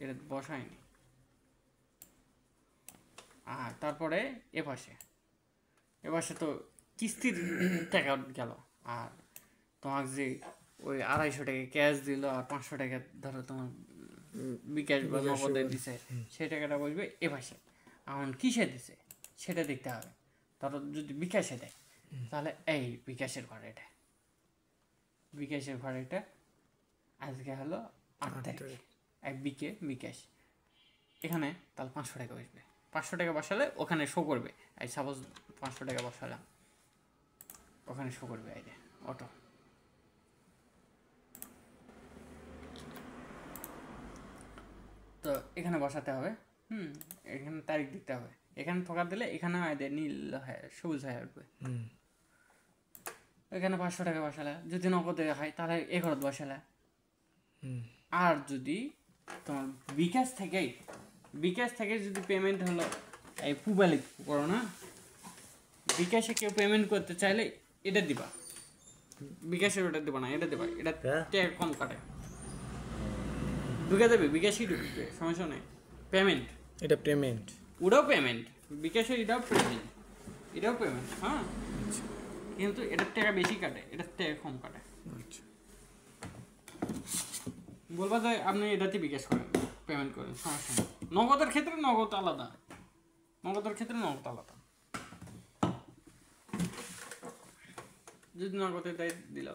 এটা বসায়নি। আর তারপরে এপাশে তো কিস্তির টাকা গেল, আর তোমার যে ওই 250 টাকা ক্যাশ দিল আর 500 টাকা ধরো তোমার বিকাশ বা নগদে দিছে, সেই টাকাটা বসবে এপাশে। এখন কিসে দিছে সেটা দেখতে হবে। ধরো যদি বিকাশে দেয় তাহলে এই বিকাশের ঘর এটা, বিকাশের ঘর এটা আজকে হলো 8 তারিখ, বিকাশ এখানে তাহলে 500 টাকা বসবে। 500 টাকা বসালে ওখানে শো করবে, এই সাপোজ 500 টাকা বসালাম, ওখানে শো করবে এই যে অটো। তো এখানে বসাতে হবে, এখানে তারিখ দিতে হবে। এখানে ঠোকা দিলে এখানে নীল হয়, সবুজ হয়ে উঠবে। এখানে 500 টাকা বসালে, যদি নগদে হয় তাহলে এঘরত বসালে। আর যদি তোমার বিকাশ থেকে যদি পেমেন্ট হলো এই পুবালি করো না, বিকাশে কেউ পেমেন্ট করতে চাইলে এটা দিবা, বিকাশের ওটা দিবা না, এটা দিবা, এটা টাকা কম কাটে। ঢুকে দেবে বিকাশই ঢুকবে, সমস্যা নেই। পেমেন্ট, এটা পেমেন্ট, ওটাও পেমেন্ট, বিকাশের এটাও পেমেন্ট, এটাও পেমেন্ট। হ্যাঁ, কিন্তু এটার টাকা বেশি কাটে, এটার টাকা কম কাটে। বলবা যে আপনি এটাতে বিকাশ করেন, পেমেন্ট করেন, সমস্যা নেই। নগদের ক্ষেত্রে নগদ আলাদা, যদি নগদে দেয় দিল।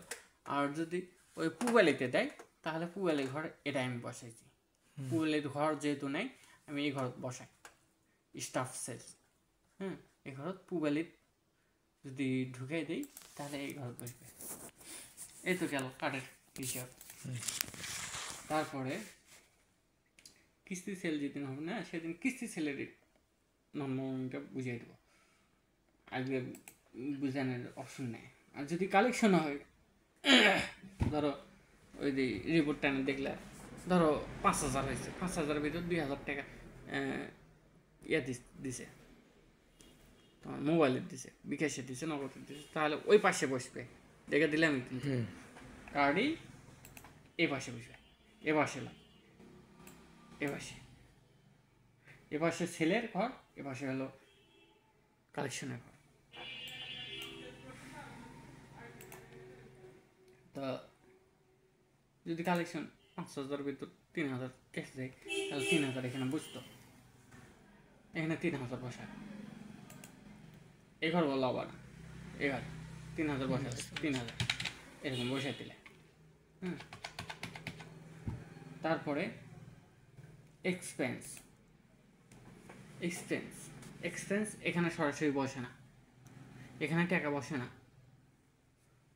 আর যদি ওই পুবালিতে দেয় তাহলে পুবালি ঘর এটা আমি বসাইছি। পুবালির ঘর যেহেতু নেই, আমি এই ঘর বসাই স্টাফ সেলস। এই ঘর পুবালির যদি ঢুকাই দিই তাহলে এই ঘর বসবে। এই তো গেল কাঠের হিসাব। তারপরে কিস্তি সেল যেদিন হবে না, সেদিন কিস্তি সেলের নর্মালটা বুঝিয়ে দেবো, আগে বুঝানোর অপশন নেই। আর যদি কালেকশন হয়, ধরো ওই যে রিপোর্টটা আমি দেখলে, ধরো 5000 হয়েছে, 5000-এর ভিতর 2000 টাকা দিছে, তোমার মোবাইলের দিছে, বিকাশে দিছে, নগদের দিছে, তাহলে ওই পাশে বসবে। দেখে দিলে আমি কিন্তু কার্ডই এ পাশে বসবে, এ পাশে সেলের ঘর, এ পাশে হলো কালেকশনের ঘর। তা যদি কালেকশন 5000-এর ভিতর 3000 ক্যাশ দেয়, তাহলে 3000 এখানে বুঝতো, এখানে 3000 বসায়। এ ঘর বললো আবার এ ঘর 3000 বসাবে, 3000 এরকম বসাই দিলে। তারপরে এক্সপেন্স এখানে সরাসরি বসে না, এখানে টাকা বসে না।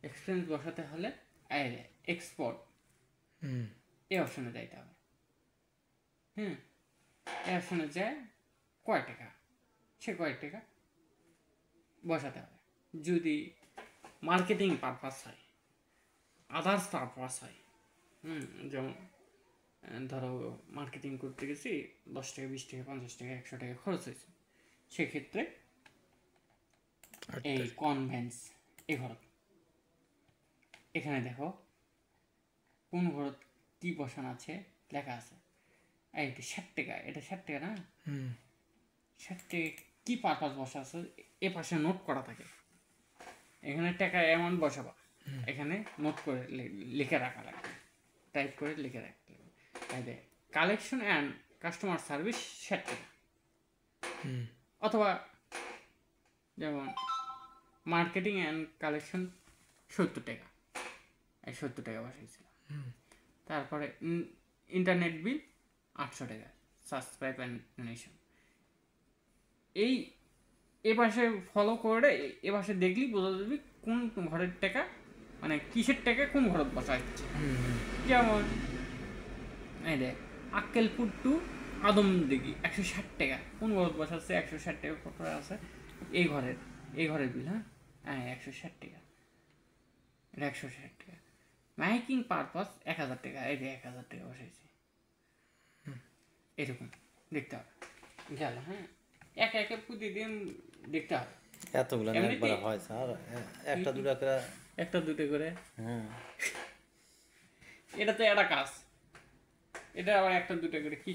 এক্সপেন্স বসাতে হলে এক্সপোর্ট এই অপশনে যাইতে হবে। এই অপশনে যায় কয় টাকা, সে কয় টাকা বসাতে হবে। যদি মার্কেটিং পারপাস হয়, আদার্স পারপাস হয়, যেমন ধরো মার্কেটিং করতে গেছি 10 টাকা, 20 টাকা, 50 টাকা, 100 টাকা খরচ হয়েছে, সেক্ষেত্রে এই কনভেন্স এই ঘর, এখানে দেখো কোন ঘর কি বসানো আছে লেখা আছে। এইটা 60 টাকা, এটা 60 টাকা না, 60 টাকা কি পারপাস বসা আছে এ পাশে নোট করা থাকে। এখানে টাকা অ্যামাউন্ট বসাবা, এখানে নোট করে লিখে রাখা লাগবে, টাইপ করে লিখে রাখতে হবে। কালেকশন অ্যান্ড কাস্টমার সার্ভিস 60 টাকা, অথবা যেমন মার্কেটিং অ্যান্ড কালেকশন 70 টাকা, এই 70 টাকা বসাইছিল। তারপরে ইন্টারনেট বিল 800 টাকা, সাবস্ক্রাইব অ্যান্ড ডোনেশন। এ পাশে ফলো করে এ পাশে দেখলি বোঝা যাবে কোন ঘরের টাকা, মানে কিসের টাকা কোন ঘরত বসা হচ্ছে। যেমন এই দেখ আক্কেলপুর টু আদমদিঘি 160 টাকা, কোন ঘরত বসাচ্ছে 160 টাকা কত আছে এই ঘরের বিল। হ্যাঁ 160 টাকা, এটা 160 টাকা। মাইকিং পারপাস 1000 টাকা, এই যে 1000 টাকা বসাইছে। এরকম দেখতে হবে গেল। হ্যাঁ, একে একে প্রতিদিন দেখতে হবে। এতগুলো একবার হয় স্যার, একটা দুটো করে। এটা তো একটা কাজ, এটা আবার একটা দুটো করে কি